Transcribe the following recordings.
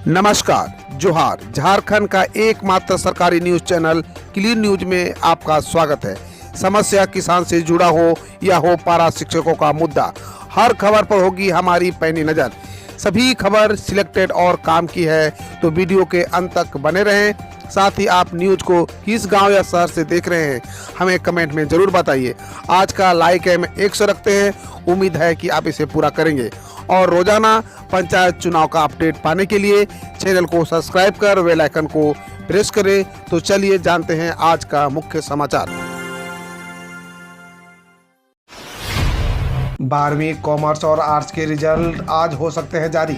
नमस्कार, जोहार। झारखंड का एकमात्र सरकारी न्यूज चैनल क्लीन न्यूज में आपका स्वागत है। समस्या किसान से जुड़ा हो या हो पारा शिक्षकों का मुद्दा, हर खबर पर होगी हमारी पैनी नज़र। सभी खबर सिलेक्टेड और काम की है, तो वीडियो के अंत तक बने रहें। साथ ही आप न्यूज को किस गांव या शहर से देख रहे हैं, हमें कमेंट में ज़रूर बताइए। आज का लाइक हम 100 रखते हैं, उम्मीद है कि आप इसे पूरा करेंगे। और रोजाना पंचायत चुनाव का अपडेट पाने के लिए चैनल को सब्सक्राइब कर बेल आइकन को प्रेस करें। तो चलिए जानते हैं आज का मुख्य समाचार। 12वीं कॉमर्स और आर्ट्स के रिजल्ट आज हो सकते हैं जारी।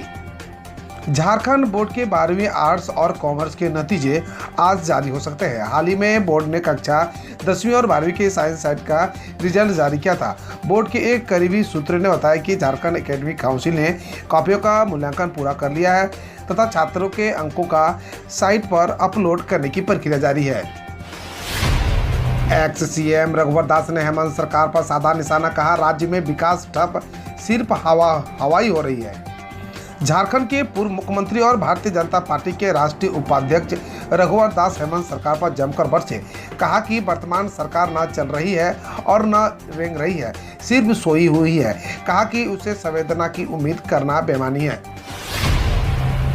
झारखंड बोर्ड के 12वीं आर्ट्स और कॉमर्स के नतीजे आज जारी हो सकते हैं। हाल ही में बोर्ड ने कक्षा 10वीं और 12वीं के साइंस सेट का रिजल्ट जारी किया था। बोर्ड के एक करीबी सूत्र ने बताया कि झारखंड एकेडमिक काउंसिल ने कॉपियों का मूल्यांकन पूरा कर लिया है तथा छात्रों के अंकों का साइट पर अपलोड करने की प्रक्रिया जारी है। एक्स सीएम रघुवर दास ने हेमंत सरकार पर साधा निशाना, कहा राज्य में विकास ठप, सिर्फ हवाई हो रही है। झारखंड के पूर्व मुख्यमंत्री और भारतीय जनता पार्टी के राष्ट्रीय उपाध्यक्ष रघुवर दास हेमंत सरकार पर जमकर बरसे। कहा कि वर्तमान सरकार न चल रही है और न रेंग रही है, सिर्फ सोई हुई है। कहा कि उसे संवेदना की उम्मीद करना बेईमानी है।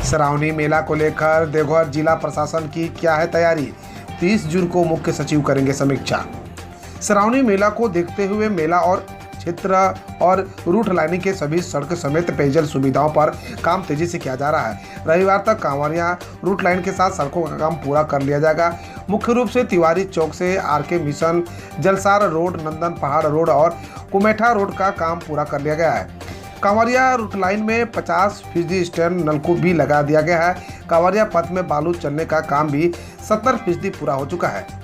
श्रावणी मेला को लेकर देवघर जिला प्रशासन की क्या है तैयारी, 30 जून को मुख्य सचिव करेंगे समीक्षा। श्रावणी मेला को देखते हुए मेला और क्षेत्र और रूट लाइनिंग के सभी सड़क समेत पेयजल सुविधाओं पर काम तेजी से किया जा रहा है। रविवार तक कांवरिया रूट लाइन के साथ सड़कों का काम पूरा कर लिया जाएगा। मुख्य रूप से तिवारी चौक से आरके मिशन, जलसार रोड, नंदन पहाड़ रोड और कुमेठा रोड का काम पूरा कर लिया गया है। कांवरिया रूट लाइन में 50% स्टैंड नलकूप भी लगा दिया गया है। कांवरिया पथ में बालू चलने का काम भी 70% पूरा हो चुका है।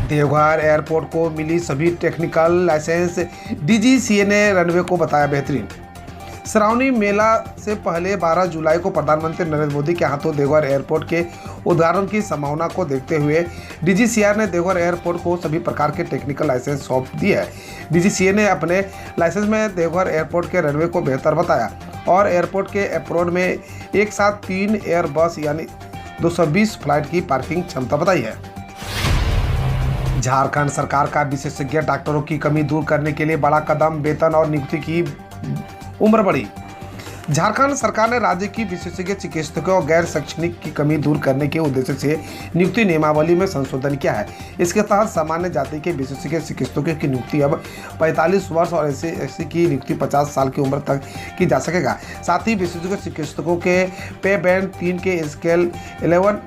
देवघर एयरपोर्ट को मिली सभी टेक्निकल लाइसेंस, डीजीसीए ने रनवे को बताया बेहतरीन। श्रावणी मेला से पहले 12 जुलाई को प्रधानमंत्री नरेंद्र मोदी के हाथों देवघर एयरपोर्ट के उद्घाटन की संभावना को देखते हुए डीजीसीआर ने देवघर एयरपोर्ट को सभी प्रकार के टेक्निकल लाइसेंस सौंप दी है। डीजीसीए ने अपने लाइसेंस में देवघर एयरपोर्ट के रनवे को बेहतर बताया और एयरपोर्ट के एप्रोन में एक साथ 3 एयर बस यानी 220 फ्लाइट की पार्किंग क्षमता बताई है। झारखंड सरकार का विशेषज्ञ डॉक्टरों की कमी दूर करने के लिए बड़ा कदम, वेतन और नियुक्ति की उम्र बढ़ी। झारखंड सरकार ने राज्य की विशेषज्ञ चिकित्सकों और गैर शैक्षणिक की कमी दूर करने के उद्देश्य से नियुक्ति नियमावली में संशोधन किया है। इसके तहत सामान्य जाति के विशेषज्ञ चिकित्सकों की नियुक्ति अब 45 वर्ष और एससी की नियुक्ति 50 साल की उम्र तक की जा सकेगा। साथ ही विशेषज्ञ चिकित्सकों के पे बैंड 3 के स्केल 11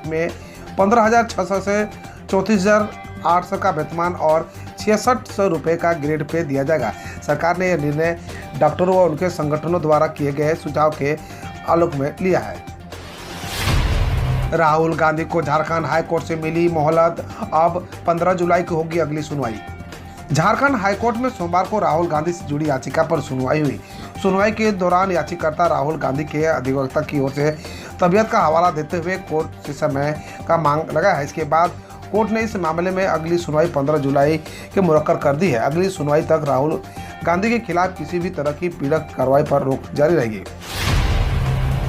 में 15,600 से 34,800 का वेतन और 6,600 रुपये का ग्रेड पे दिया जाएगा। सरकार ने यह निर्णय डॉक्टरों और उनके संगठनों द्वारा किए गए सुझाव के आलोक में लिया है। राहुल गांधी को झारखंड हाई कोर्ट से मिली मोहलत, अब 15 जुलाई को होगी अगली सुनवाई। झारखंड हाईकोर्ट में सोमवार को राहुल गांधी से जुड़ी याचिका पर सुनवाई हुई। सुनवाई के दौरान याचिकाकर्ता राहुल गांधी के अधिवक्ता की ओर से तबीयत का हवाला देते हुए कोर्ट से समय का मांग लगाया है। इसके बाद कोर्ट ने इस मामले में अगली सुनवाई 15 जुलाई के मुकर्रर कर दी है। अगली सुनवाई तक राहुल गांधी के खिलाफ किसी भी तरह की पीड़क कार्रवाई पर रोक जारी रहेगी।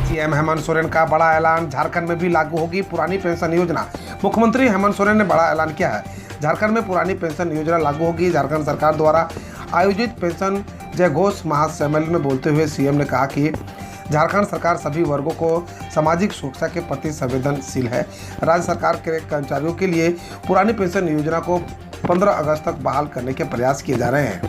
सीएम हेमंत सोरेन का बड़ा ऐलान, झारखंड में भी लागू होगी पुरानी पेंशन योजना। मुख्यमंत्री हेमंत सोरेन ने बड़ा ऐलान किया है। झारखंड में पुरानी पेंशन योजना लागू होगी। झारखंड सरकार द्वारा आयोजित पेंशन जयघोष महासम्मेलन में बोलते हुए सीएम ने कहा कि झारखंड सरकार सभी वर्गों को सामाजिक सुरक्षा के प्रति संवेदनशील है। राज्य सरकार के कर्मचारियों के लिए पुरानी पेंशन योजना को 15 अगस्त तक बहाल करने के प्रयास किए जा रहे हैं।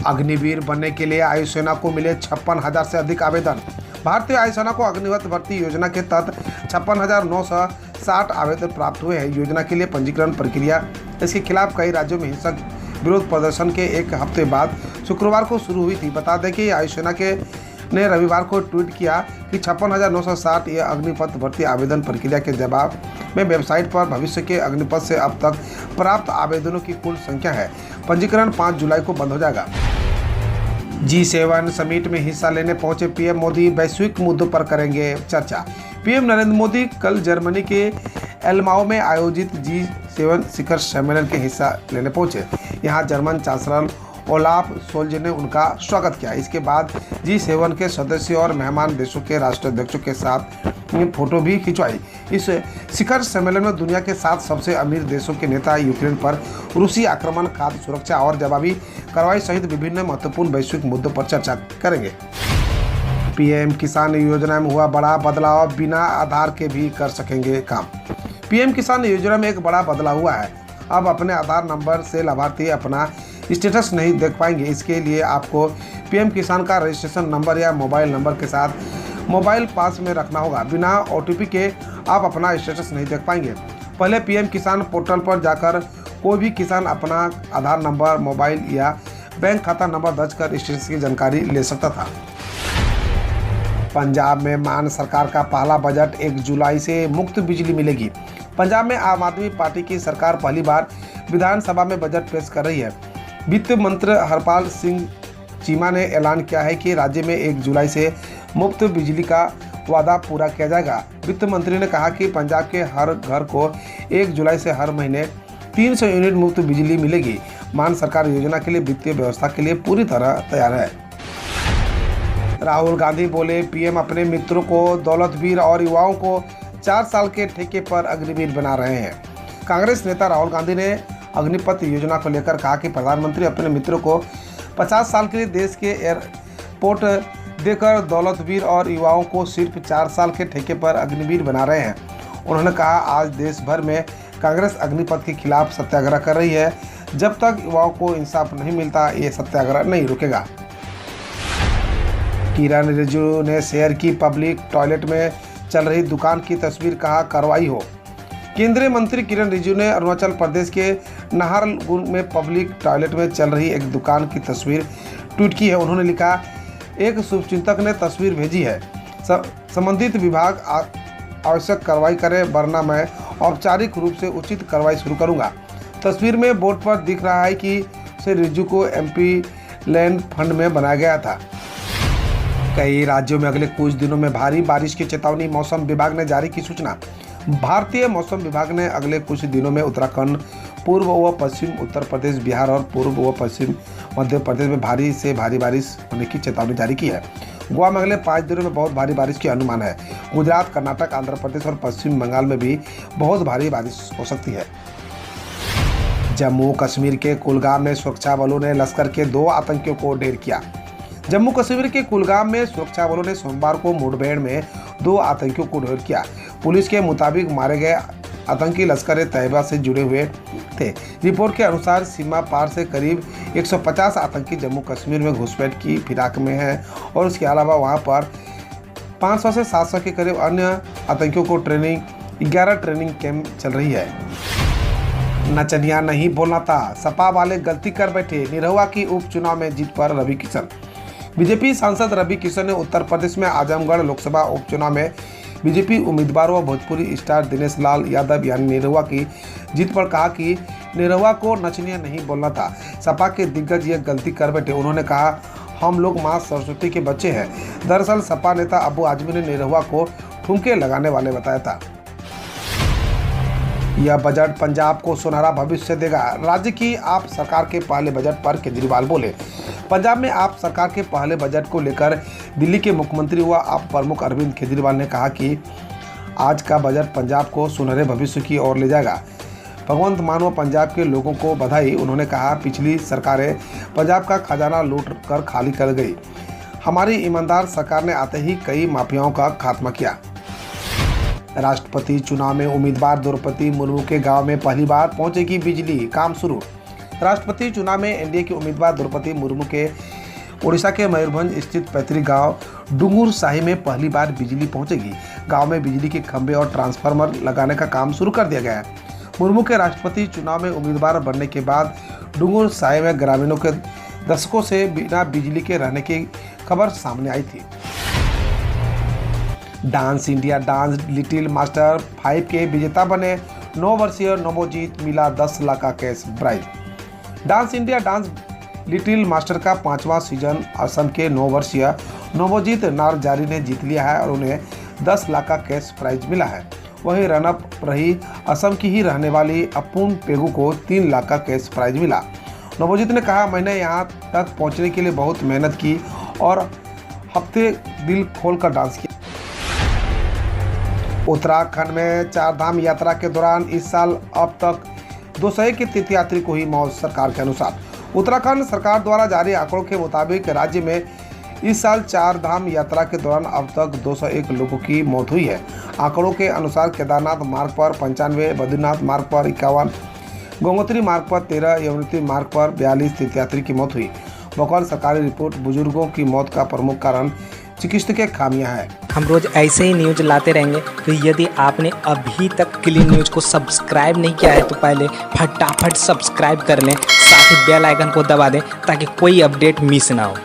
अग्निवीर बनने के लिए वायुसेना को मिले 56,000 से अधिक आवेदन। भारतीय वायुसेना को अग्निवीर भर्ती योजना के तहत 56,960 आवेदन प्राप्त हुए हैं। योजना के लिए पंजीकरण प्रक्रिया, इसके खिलाफ कई राज्यों में हिंसक विरोध प्रदर्शन के एक हफ्ते बाद शुक्रवार को शुरू हुई थी। बता दें कि वायुसेना ने रविवार को ट्वीट किया कि 56,960 ये अग्निपथ भर्ती आवेदन प्रक्रिया के जवाब में वेबसाइट पर भविष्य के अग्निपथ से अब तक प्राप्त आवेदनों की कुल संख्या है। पंजीकरण 5 जुलाई को बंद हो जाएगा। G7 समिट में हिस्सा लेने पहुंचे पीएम मोदी, वैश्विक मुद्दों पर करेंगे चर्चा। पीएम नरेंद्र मोदी कल जर्मनी के एल्माओ में आयोजित G7 शिखर सम्मेलन के हिस्सा लेने पहुंचे। यहां जर्मन चांसलर ओलाफ सोल्ज ने उनका स्वागत किया। इसके बाद G7 के सदस्यों और मेहमान देशों के राष्ट्राध्यक्षों के साथ फोटो भी खिंचवाई। इस शिखर सम्मेलन में दुनिया के 7 सबसे अमीर देशों के नेता यूक्रेन पर रूसी आक्रमण, खाद्य सुरक्षा और जवाबी कार्रवाई सहित विभिन्न महत्वपूर्ण वैश्विक मुद्दों पर चर्चा करेंगे। पीएम किसान योजना में हुआ बड़ा बदलाव, बिना आधार के भी कर सकेंगे काम। पीएम किसान योजना में एक बड़ा बदलाव हुआ है। अब अपने आधार नंबर से लाभार्थी अपना स्टेटस नहीं देख पाएंगे। इसके लिए आपको पीएम किसान का रजिस्ट्रेशन नंबर या मोबाइल नंबर के साथ मोबाइल पास में रखना होगा। बिना OTP के आप अपना स्टेटस नहीं देख पाएंगे। पहले पीएम किसान पोर्टल पर जाकर कोई भी किसान अपना आधार नंबर, मोबाइल या बैंक खाता नंबर दर्ज कर स्टेटस की जानकारी ले सकता था। पंजाब में मान सरकार का पहला बजट, 1 जुलाई से मुफ्त बिजली मिलेगी। पंजाब में आम आदमी पार्टी की सरकार पहली बार विधानसभा में बजट पेश कर रही है। वित्त मंत्री हरपाल सिंह चीमा ने ऐलान किया है कि राज्य में 1 जुलाई से मुफ्त बिजली का वादा पूरा किया जाएगा। वित्त मंत्री ने कहा कि पंजाब के हर घर को 1 जुलाई से हर महीने 300 यूनिट मुफ्त बिजली मिलेगी। मान सरकार योजना के लिए वित्तीय व्यवस्था के लिए पूरी तरह तैयार है। राहुल गांधी बोले, पीएम अपने मित्रों को, दौलतवीर और युवाओं को 4 साल के ठेके पर अग्निवीर बना रहे हैं। कांग्रेस नेता राहुल गांधी ने अग्निपथ योजना को लेकर कहा कि प्रधानमंत्री अपने मित्रों को 50 साल के लिए देश के एयरपोर्ट देकर दौलतवीर और युवाओं को सिर्फ 4 साल के ठेके पर अग्निवीर बना रहे हैं। उन्होंने कहा, आज देश भर में कांग्रेस अग्निपथ के खिलाफ सत्याग्रह कर रही है। जब तक युवाओं को इंसाफ नहीं मिलता, ये सत्याग्रह नहीं रुकेगा। किरण रिजिजू ने शेयर की पब्लिक टॉयलेट में चल रही दुकान की तस्वीर, कहा कार्रवाई हो। केंद्रीय मंत्री किरण रिजिजू ने अरुणाचल प्रदेश के नाहरलगुन में पब्लिक टॉयलेट में चल रही एक दुकान की तस्वीर ट्वीट की है। उन्होंने लिखा, एक शुभचिंतक ने तस्वीर भेजी है। संबंधित विभाग आवश्यक कार्रवाई करे, वरना मैं औपचारिक रूप से उचित कार्रवाई शुरू करूंगा। तस्वीर में बोर्ड पर दिख रहा है कि से रिजिजू को MP लैंड फंड में बनाया गया था। कई राज्यों में अगले कुछ दिनों में भारी बारिश की चेतावनी, मौसम विभाग ने जारी की सूचना। भारतीय मौसम विभाग ने अगले कुछ दिनों में उत्तराखंड, पूर्व व पश्चिम उत्तर प्रदेश, बिहार और पूर्व व पश्चिम मध्य प्रदेश में भारी से भारी बारिश होने की चेतावनी जारी की है। गोवा में अगले 5 दिनों में बहुत भारी बारिश की अनुमान है। गुजरात, कर्नाटक, आंध्र प्रदेश और पश्चिम बंगाल में भी बहुत भारी बारिश हो सकती है। जम्मू कश्मीर के कुलगाम में सुरक्षा बलों ने लश्कर के 2 आतंकियों को ढेर किया। जम्मू कश्मीर के कुलगाम में सुरक्षा बलों ने सोमवार को मुठभेड़ में 2 आतंकियों को ढेर किया। पुलिस के मुताबिक मारे गए आतंकी लश्कर ए तैयबा से जुड़े हुए थे। रिपोर्ट के अनुसार सीमा पार से करीब 150 आतंकी जम्मू कश्मीर में घुसपैठ की फिराक में हैं और उसके अलावा वहां पर 500 से 700 के करीब अन्य आतंकियों को 11 ट्रेनिंग कैंप चल रही है। नचनिया नहीं बोलना था, सपा वाले गलती कर बैठे, निरहुआ की उपचुनाव में जीत पर रवि किशन। बीजेपी सांसद रवि किशन ने उत्तर प्रदेश में आजमगढ़ लोकसभा उपचुनाव में बीजेपी उम्मीदवार व भोजपुरी स्टार दिनेश लाल यादव यानी निरहुआ की जीत पर कहा कि निरहुआ को नचनिया नहीं बोलना था, सपा के दिग्गज ये गलती कर बैठे। उन्होंने कहा, हम लोग मां सरस्वती के बच्चे हैं। दरअसल सपा नेता अबू आजमी ने निरहुआ को ठुमके लगाने वाले बताया था। यह बजट पंजाब को सुनहरा भविष्य देगा। राज्य की आप सरकार के पहले बजट पर केजरीवाल बोले। पंजाब में आप सरकार के पहले बजट को लेकर दिल्ली के मुख्यमंत्री व आप प्रमुख अरविंद केजरीवाल ने कहा कि आज का बजट पंजाब को सुनहरे भविष्य की ओर ले जाएगा। भगवंत मान व पंजाब के लोगों को बधाई। उन्होंने कहा, पिछली सरकारें पंजाब का खजाना लूट कर खाली कर गई। हमारी ईमानदार सरकार ने आते ही कई माफियाओं का खात्मा किया। राष्ट्रपति चुनाव में उम्मीदवार द्रौपदी मुर्मू के गांव में पहली बार पहुंचेगी बिजली, काम शुरू। राष्ट्रपति चुनाव में एनडीए की उम्मीदवार द्रौपदी मुर्मू के ओडिशा के मयूरभंज स्थित पैतृक गांव डुंगुर साही में पहली बार बिजली पहुंचेगी। गांव में बिजली के खंभे और ट्रांसफार्मर लगाने का काम शुरू कर दिया गया है। मुर्मू के राष्ट्रपति चुनाव में उम्मीदवार बनने के बाद डुंगुर साही में ग्रामीणों के दशकों से बिना बिजली के रहने की खबर सामने आई थी। Dance India dance little master 5 के विजेता बने 9 वर्षीय नवोजीत, मिला 10 लाख का cash prize. Dance India dance little master का 5वां सीजन असम के 9 वर्षीय नवोजीत नारजारी ने जीत लिया है और उन्हें 10 लाख का कैश प्राइज मिला है। वहीं रनअप रही असम की ही रहने वाली अपुन पेगू को 3 लाख का कैश प्राइज मिला। नवोजित ने कहा, मैंने यहाँ तक पहुँचने के लिए बहुत मेहनत की और हफ्ते दिल खोलकर डांस किया। उत्तराखंड में चारधाम यात्रा के दौरान इस साल अब तक 201 के तीर्थयात्री को हुई मौत। सरकार के अनुसार उत्तराखंड सरकार द्वारा जारी आंकड़ों के मुताबिक राज्य में इस साल चारधाम यात्रा के दौरान अब तक 201 लोगों की मौत हुई है। आंकड़ों के अनुसार केदारनाथ मार्ग पर 95, बद्रीनाथ मार्ग पर 51, गंगोत्री मार्ग पर 13, यमुनोत्री मार्ग पर 42 तीर्थयात्री की मौत हुई। बकौल सरकारी रिपोर्ट, बुजुर्गों की मौत का प्रमुख कारण चिकित्सकीय खामियां हैं। हम रोज ऐसे ही न्यूज लाते रहेंगे, तो यदि आपने अभी तक क्लीन न्यूज को सब्सक्राइब नहीं किया है तो पहले फटाफट सब्सक्राइब कर लें, साथ ही बेल आइकन को दबा दें ताकि कोई अपडेट मिस ना हो।